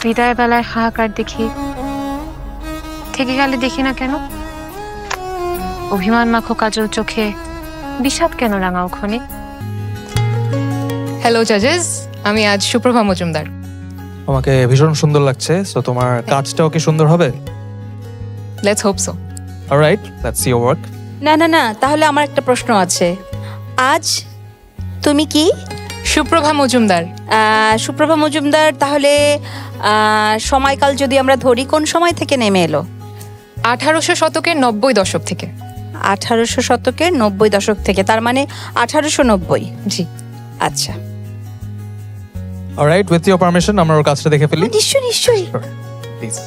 বিদায় বেলায় হাহাকার দেখি, থেকে গেলে দেখি না কেন? অভিমান মাখো কাজল চোখে বিষাদ কেন রাঙাও ক্ষণে? হ্যালো জাজেস, আমি আজ সুপ্রভা মজুমদার। আমাকে ভীষণ সুন্দর লাগছে, সো তোমার কাজটাও কি সুন্দর হবে? Let's hope so. Alright, let's see your work. না না না, তাহলে আমার একটা প্রশ্ন আছে। আজ তুমি কি? সুপ্রভা মজুমদার। সুপ্রভা মজুমদার। তাহলে সময়কাল যদি আমরা ধরি, কোন সময় থেকে নেমে এলো? 1800 শতকের 90 দশক থেকে। 1800 শতকের 90 দশক থেকে, তার মানে 1890। জি আচ্ছা, অলরাইট, উইথ ইওর পারমিশন আমরা ওর কাজটা দেখে ফেলি। নিশ্চয়ই নিশ্চয়ই। প্লিজ।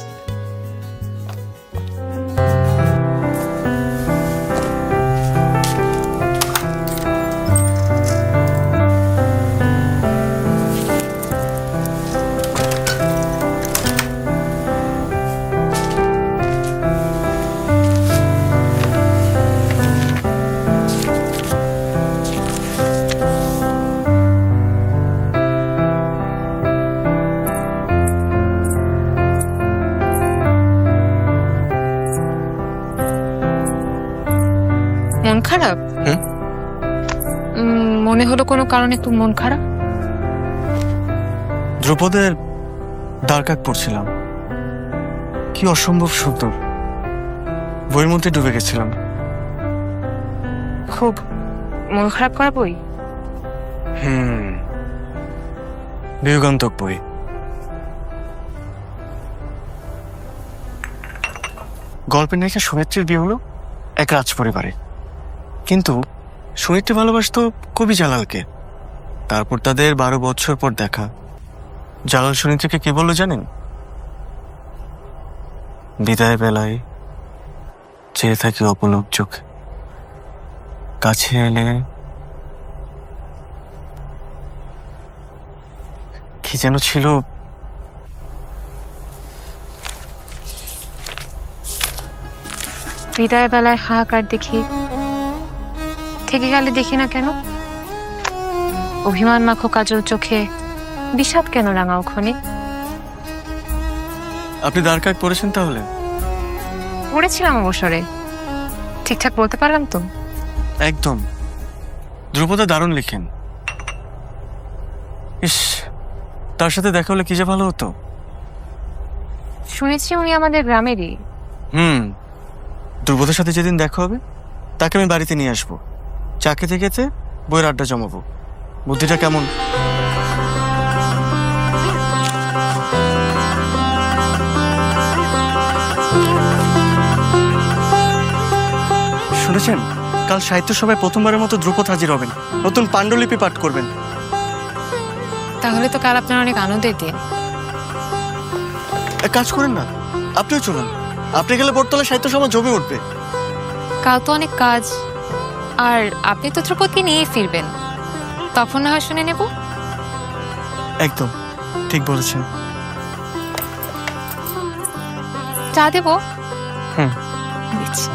মন খারাপ? মনে হলো কোনো কারণে একটু মন খারাপ। ধ্রুপদের দ্বারকাক পড়ছিলাম, কি অসম্ভব সুন্দর। বইয়ের মধ্যে ডুবে গেছিলাম। খুব মন খারাপ করা বই? বিয়োগান্তক বই। গল্পের নায়িকা সুনেত্রীর বিয়ে হলো এক রাজ পরিবারে, কিন্তু সুনেত্রী ভালোবাসতো কবি জালালকে। তারপর তাদের 12 বছর পর দেখা। জালাল সুনেত্রীকে কি বললো জানেন? বিদায় বেলায় চেয়ে থাকি অপলক চোখে, কাছে এলে কি যেন ছিল। বিদায় বেলায় হাহাকার দেখি, থেকে গেলে দেখি না কেন? অভিমান মাখো কাজল চোখে বিষাদ কেন রাঙাও ক্ষণে? আপনি দ্বারকাক পড়েছেন তাহলে? পড়েছিলাম অবসরে, ঠিকঠাক বলতে পারলাম তো? একদম। ধ্রুপদা দারুণ লিখেন। ইস, তার সাথে দেখা হলে কি যে ভালো হতো। শুনেছি উনি আমাদের গ্রামেরই। ধ্রুপদের সাথে যেদিন দেখা হবে তাকে আমি বাড়িতে নিয়ে আসবো। চা খেতে খেতে বইয়ের আড্ডা জমাবো। বুদ্ধিটা কেমন? শুনেছেন, কাল সাহিত্য সভায় প্রথমবারের মতো ধ্রুপদ হাজির হবেন, নতুন পাণ্ডুলিপি পাঠ করবেন। তাহলে তো কাল আপনার অনেক আনন্দের দিন। এক কাজ করেন না, আপনিও চলুন। আপনি গেলে বটতলা সাহিত্য সভা জমে উঠবে। কাল তো অনেক কাজ, আর আপনি তো ধ্রুপদকে নিয়ে ফিরবেন, তখন না হয় শুনে নেব। একদম ঠিক বলেছেন। চা দেবো? হুম। দিচ্ছি।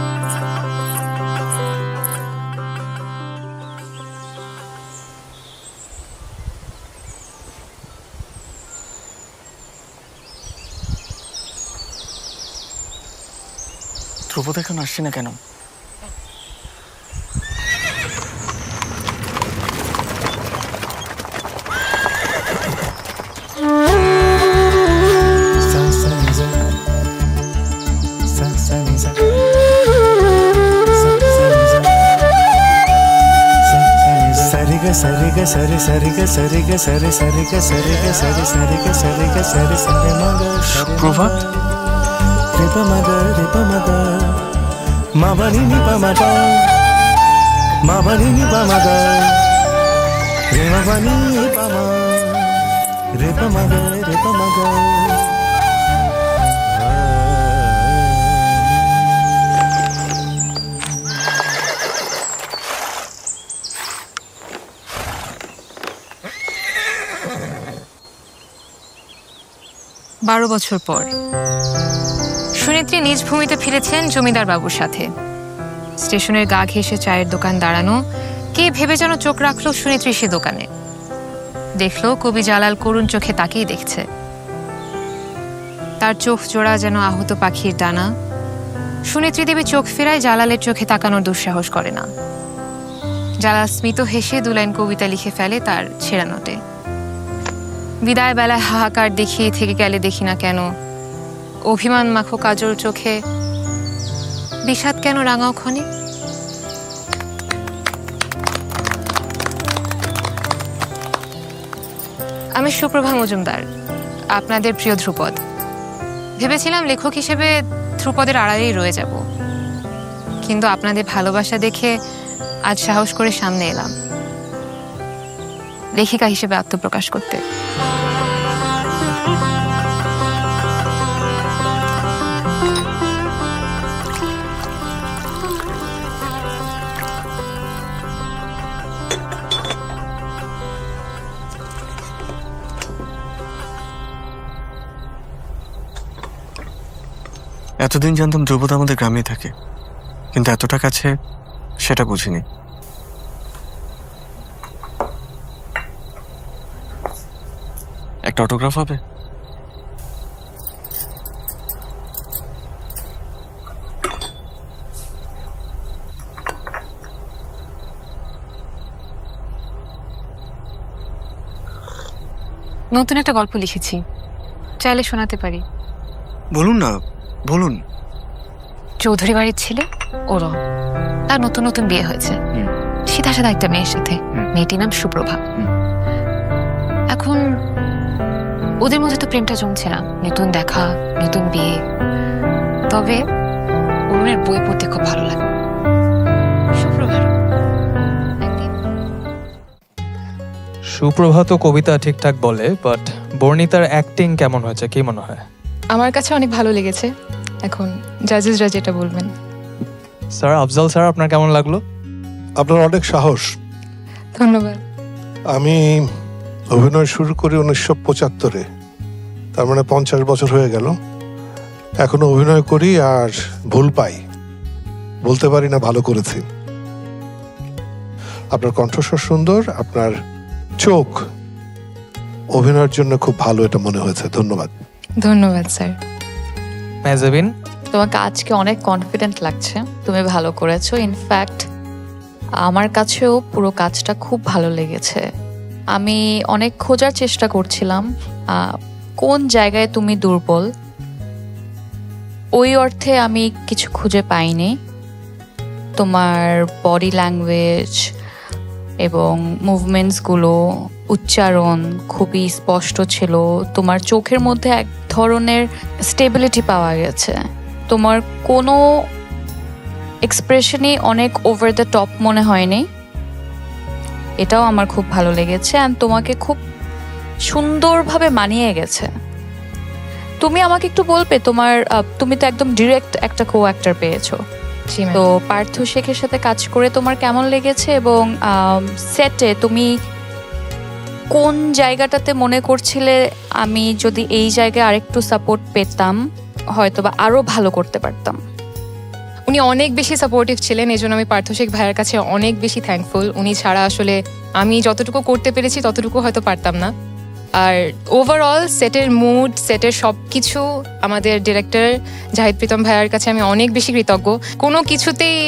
ধ্রুপদ এখন আসছে না কেন? প্রভাত মাবানি পামাগা মাবানি পামাগা রে মাবানি পামা রে পামাগা রে পামাগা। 12 বছর পর সুনেত্রী নিজ ভূমিতে ফিরেছেন জমিদার বাবুর সাথে। স্টেশনের গা ঘেঁষে চায়ের দোকান দাঁড়ানো, কে ভেবে যেন চোখ রাখলো সুনেত্রী সে দোকানে। দেখলো কবি জালাল করুণ চোখে তাকিয়ে দেখছে। তার চোখ জোড়া যেন আহত পাখির ডানা। সুনেত্রী দেবী চোখ ফেরায় জালালের চোখে তাকানোর দুঃসাহস করে না। জালাল স্মিত হেসে 2 লাইন কবিতা লিখে ফেলে তার ছেঁড়া নোটে। বিদায় বেলায় হাহাকার দেখিয়ে থেকে গেলে দেখি না কেন, অভিমান মাখো কাজল চোখে বিষাদ কেন রাঙাও ক্ষণে। আমি সুপ্রভা মজুমদার, আপনাদের প্রিয় ধ্রুপদ। ভেবেছিলাম লেখক হিসেবে ধ্রুপদের আড়ালেই রয়ে যাব, কিন্তু আপনাদের ভালোবাসা দেখে আজ সাহস করে সামনে এলাম লেখিকা হিসেবে আত্মপ্রকাশ করতে। এতদিন জানতাম ধ্রুপদ আমাদের গ্রামেই থাকে, কিন্তু এতটা কাছে সেটা বুঝিনি। একটা অটোগ্রাফ হবে? নতুন একটা গল্প লিখেছি, চাইলে শোনাতে পারি। বলুন না, বলুন। চৌধুরী বাড়ির ছেলে ওরও, তার নতুন নতুন বিয়ে হয়েছে সিধা সাদা একটা মেয়ের সাথে। মেয়েটির নাম সুপ্রভা। এখন ওদের মধ্যে তো প্রেমটা জমছে না, নতুন দেখা, নতুন বিয়ে। তবে অরুণের বই পড়তে খুব ভালো লাগে। সুপ্রভার সুপ্রভা তো কবিতা ঠিকঠাক বলে, বাট বর্ণিতার অ্যাক্টিং কেমন হয়েছে, কি মনে হয়? আমার কাছে অনেক ভালো লেগেছে। এখন জাজেসরা যেটা বলবেন। স্যার আফজাল স্যার, আপনার কেমন লাগলো? আপনার অনেক সাহস। ধন্যবাদ। আমি অভিনয় শুরু করি 1975-এ, তার মানে 50 বছর হয়ে গেল। এখনো অভিনয় করি আর ভুল পাই, বলতে পারি না ভালো করেছি। আপনার কণ্ঠস্বর সুন্দর, আপনার চোখ অভিনয়ের জন্য খুব ভালো, এটা মনে হয়েছে। ধন্যবাদ। ধন্যবাদ স্যার। মেজাবিন, তোমাকে আজকে অনেক কনফিডেন্ট লাগছে, তুমি ভালো করেছো। ইনফ্যাক্ট আমার কাছেও পুরো কাজটা খুব ভালো লেগেছে। আমি অনেক খোঁজার চেষ্টা করছিলাম কোন জায়গায় তুমি দুর্বল, ওই অর্থে আমি কিছু খুঁজে পাইনি। তোমার বডি ল্যাঙ্গুয়েজ এবং মুভমেন্টসগুলো, উচ্চারণ খুবই স্পষ্ট ছিল। তোমার চোখের মধ্যে এক ধরনের স্টেবিলিটি পাওয়া গেছে। তোমার কোনো এক্সপ্রেশনই অনেক ওভার দ্য টপ মনে হয়নি, এটাও আমার খুব ভালো লেগেছে। অ্যান্ড তোমাকে খুব সুন্দরভাবে মানিয়ে গেছে। তুমি আমাকে একটু বলবে তোমার, তুমি তো একদম ডিরেক্ট একটা কো অ্যাক্টর পেয়েছো, জি ম্যাম। তো পার্থ শেখের সাথে কাজ করে তোমার কেমন লেগেছে? এবং সেটে তুমি কোন জায়গাটাতে মনে করছিলে আমি যদি এই জায়গায় আরেকটু সাপোর্ট পেতাম হয়তো বা আরো ভালো করতে পারতাম? উনি অনেক বেশি সাপোর্টিভ ছিলেন, এই জন্য আমি পার্থ শেখ ভাইয়ের কাছে অনেক বেশি থ্যাঙ্কফুল। উনি ছাড়া আসলে আমি যতটুকু করতে পেরেছি ততটুকু হয়তো পারতাম না। আর ওভারঅল সেটের মুড, সেটের সব কিছু আমাদের ডিরেক্টর জাহিদ প্রীতম ভাইয়ার কাছে আমি অনেক বেশি কৃতজ্ঞ। কোনো কিছুতেই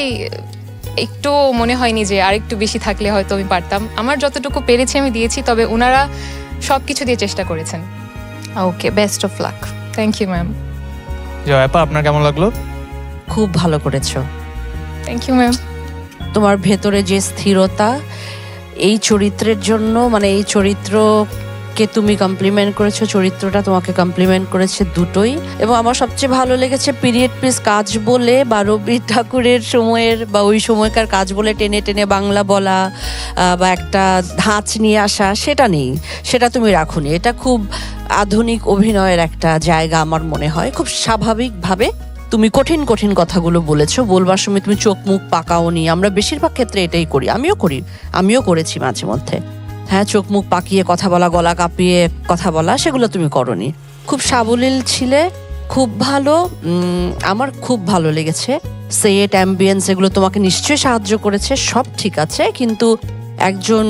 একটু মনে হয়নি যে আরেকটু বেশি থাকলে হয়তো আমি পারতাম। আমার যতটুকু পেরেছি আমি দিয়েছি, তবে ওনারা সব কিছু দিয়ে চেষ্টা করেছেন। Okay, best of luck. Thank you ma'am. জয়াপা, আপনার কেমন লাগলো? খুব ভালো করেছো। Thank you ma'am. তোমার ভেতরে যে স্থিরতা, এই চরিত্রের জন্য, মানে এই চরিত্রকে তুমি কমপ্লিমেন্ট করেছো, চরিত্রটা তোমাকে কমপ্লিমেন্ট করেছে, দুটোই। এবং আমার সবচেয়ে ভালো লেগেছে পিরিয়ড পিস কাজ বলে বা রবীন্দ্র ঠাকুরের সময়ের বা ওই সময়কার কাজ বলে টেনে টেনে বাংলা বলা বা একটা ধাঁচ নিয়ে আসা, সেটা নেই, সেটা তুমি রাখোনি। এটা খুব আধুনিক অভিনয়ের একটা জায়গা আমার মনে হয়। খুব স্বাভাবিকভাবে তুমি কঠিন কঠিন কথাগুলো বলেছো, বলবার সময় তুমি চোখ মুখ পাকাওনি। আমরা বেশিরভাগ ক্ষেত্রে এটাই করি, আমিও করেছি মাঝে মধ্যে। হ্যাঁ, চোখ মুখ পাকিয়ে কথা বলা, গলা কাঁপিয়ে কথা বলা, সেগুলো তুমি করনি। খুব সাবলীল ছিলে, খুব ভালো। আমার খুব ভালো লেগেছে। সেট, অ্যাম্বিয়েন্স এগুলো তোমাকে নিশ্চয়ই সাহায্য করেছে, সব ঠিক আছে। কিন্তু একজন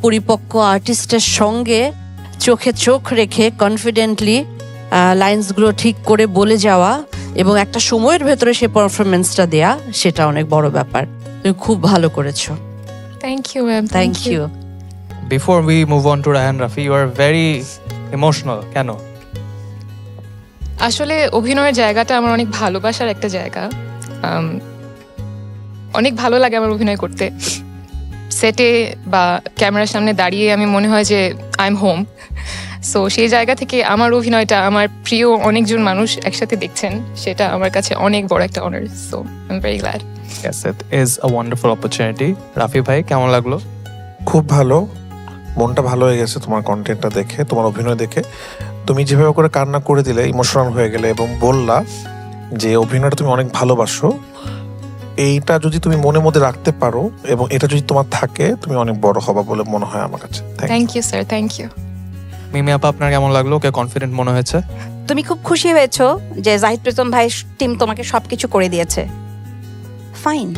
পরিপক্ক আর্টিস্টের সঙ্গে চোখে চোখ রেখে কনফিডেন্টলি লাইন্সগুলো ঠিক করে বলে যাওয়া এবং একটা সময়ের ভেতরে সে পারফরমেন্সটা দেয়া, সেটা অনেক বড় ব্যাপার। তুমি খুব ভালো করেছো, thank you ma'am, thank you. Before we move on to Raihan Rafi, you are very emotional, কেন? আসলে অভিনয়ের জায়গাটা আমার অনেক ভালোবাসার একটা জায়গা। অনেক ভালো লাগে আমার অভিনয় করতে। সেটে বা ক্যামেরার সামনে দাঁড়িয়ে আমি মনে হয় যে আই এম হোম। সো সেই জায়গা থেকে আমার অভিনয়টা আমার প্রিয় অনেকজন মানুষ একসাথে দেখছেন, সেটা আমার কাছে অনেক বড় একটা honour. So I am very glad. Yes, it is a wonderful opportunity. Rafi ভাই, কেমন লাগলো? খুব ভালো, মনটা ভালো হয়ে গেছে তোমার কন্টেন্টটা দেখে, তোমার অভিনয় দেখে। তুমি যেভাবে করে কান্না করে দিলে, ইমোশনাল হয়ে গেলে এবং বললা যে অভিনয়টা তুমি অনেক ভালোবাসো, এইটা যদি তুমি মনের মধ্যে রাখতে পারো এবং এটা যদি তোমার থাকে, তুমি অনেক বড় হবা বলে মনে হয় আমার কাছে। Thank you sir, thank you. Mimi আপা, আপনার কেমন লাগলো? ওকে কনফিডেন্ট মনে হয়েছে? তুমি খুব খুশি হয়েছো যে জাহিদ প্রীতম ভাই টিম তোমাকে সবকিছু করে দিয়েছে, ফাইন।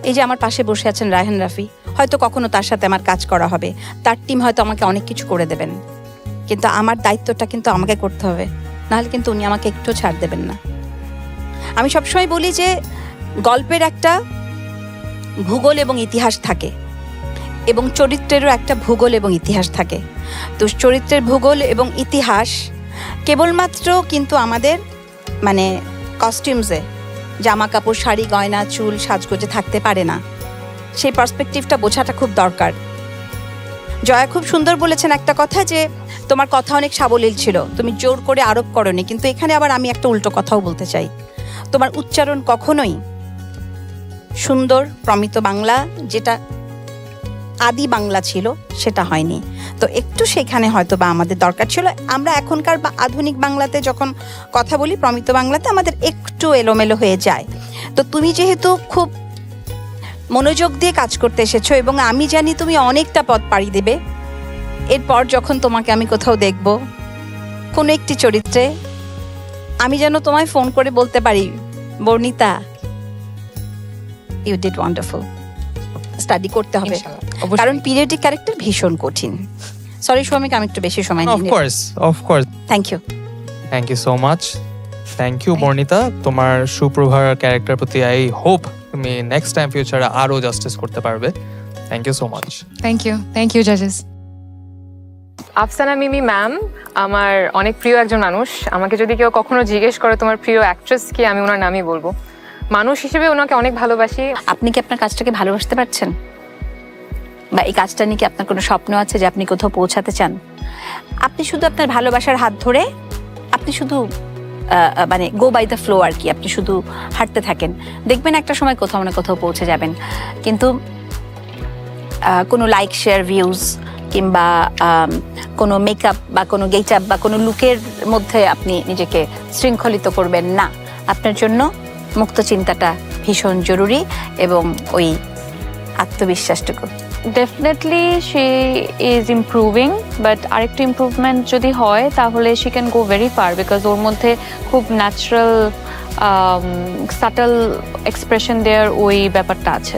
এই যে আমার পাশে বসে আছেন রায়হান রাফি, হয়তো কখনো তার সাথে আমার কাজ করা হবে, তার টিম হয়তো আমাকে অনেক কিছু করে দেবেন, কিন্তু আমার দায়িত্বটা কিন্তু আমাকে করতে হবে, নাহলে কিন্তু উনি আমাকে একটু ছাড় দেবেন না। আমি সবসময় বলি যে গল্পের একটা ভূগোল এবং ইতিহাস থাকে, এবং চরিত্রেরও একটা ভূগোল এবং ইতিহাস থাকে। তো চরিত্রের ভূগোল এবং ইতিহাস কেবলমাত্র কিন্তু আমাদের মানে কস্টিউমসে, জামা কাপড়, শাড়ি, গয়না, চুল, সাজগোজে থাকতে পারে না। সেই পার্সপেক্টিভটা বোঝাটা খুব দরকার। জয়া খুব সুন্দর বলেছেন একটা কথা, যে তোমার কথা অনেক সাবলীল ছিল, তুমি জোর করে আরোপ করনি। কিন্তু এখানে আবার আমি একটা উল্টো কথাও বলতে চাই, তোমার উচ্চারণ কখনোই সুন্দর প্রমিত বাংলা, যেটা আদি বাংলা ছিল, সেটা হয়নি। তো একটু সেখানে হয়তো বা আমাদের দরকার ছিল। আমরা এখনকার বা আধুনিক বাংলাতে যখন কথা বলি, প্রমিত বাংলাতে আমাদের একটু এলোমেলো হয়ে যায়। তো তুমি যেহেতু খুব মনোযোগ দিয়ে কাজ করতে এসেছো এবং আমি জানি তুমি অনেকটা পথ পাড়ি দেবে, এরপর যখন তোমাকে আমি কোথাও দেখব কোনো একটি চরিত্রে, আমি যেন তোমায় ফোন করে বলতে পারি, Barnita, you did wonderful. Study করতে হবে, কারণ পিরিয়ডিক ক্যারেক্টার ভীষণ কঠিন। সরি সৌমিক, আমি একটু বেশি সময় অফ নিই। Course. Thank you. Thank you so much. Thank you Barnita, তোমার সুপ্রভার ক্যারেক্টার প্রতি আই হোপ তুমি নেক্সট টাইম ফিউচারে আরো জাস্টিস করতে পারবে। Thank you so much. Thank you জাজেস। আফসানা মিমি ম্যাম আমার অনেক প্রিয় একজন মানুষ। আমাকে যদি কেউ কখনো জিজ্ঞেস করে তোমার প্রিয় অ্যাক্ট্রেস কি, আমি ওনার নামই বলবো। মানুষ হিসেবে ওনাকে অনেক ভালোবাসি। আপনি কি আপনার কাজটাকে ভালোবাসতে পারছেন, বা এই কাজটা নিয়ে কি আপনার কোনো স্বপ্ন আছে যে আপনি কোথাও পৌঁছাতে চান? আপনি শুধু আপনার ভালোবাসার হাত ধরে আপনি শুধু মানে গো বাই দ্য ফ্লো আর কি, আপনি শুধু হাঁটতে থাকেন, দেখবেন একটা সময় কোথাও না কোথাও পৌঁছে যাবেন। কিন্তু কোনো লাইক, শেয়ার, ভিউজ কিংবা কোনো মেকআপ বা কোনো গেট আপ বা কোনো লুকের মধ্যে আপনি নিজেকে শৃঙ্খলিত করবেন না। আপনার জন্য মুক্ত চিন্তাটা ভীষণ জরুরি, এবং ওই আত্মবিশ্বাসটুকু। Definitely she is improving, but আরেকটু ইমপ্রুভমেন্ট যদি হয় তাহলে she can go very far, because ওর মধ্যে খুব ন্যাচারাল সাটল এক্সপ্রেশন দেওয়ার ওই ব্যাপারটা আছে।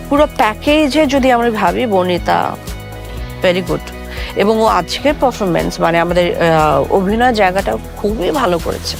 পুরো প্যাকেজে যদি আমরা ভাবি, বর্ণিতা ভেরি গুড, এবং ও আজকের পারফরমেন্স মানে আমাদের অভিনয় জায়গাটা খুবই ভালো করেছে।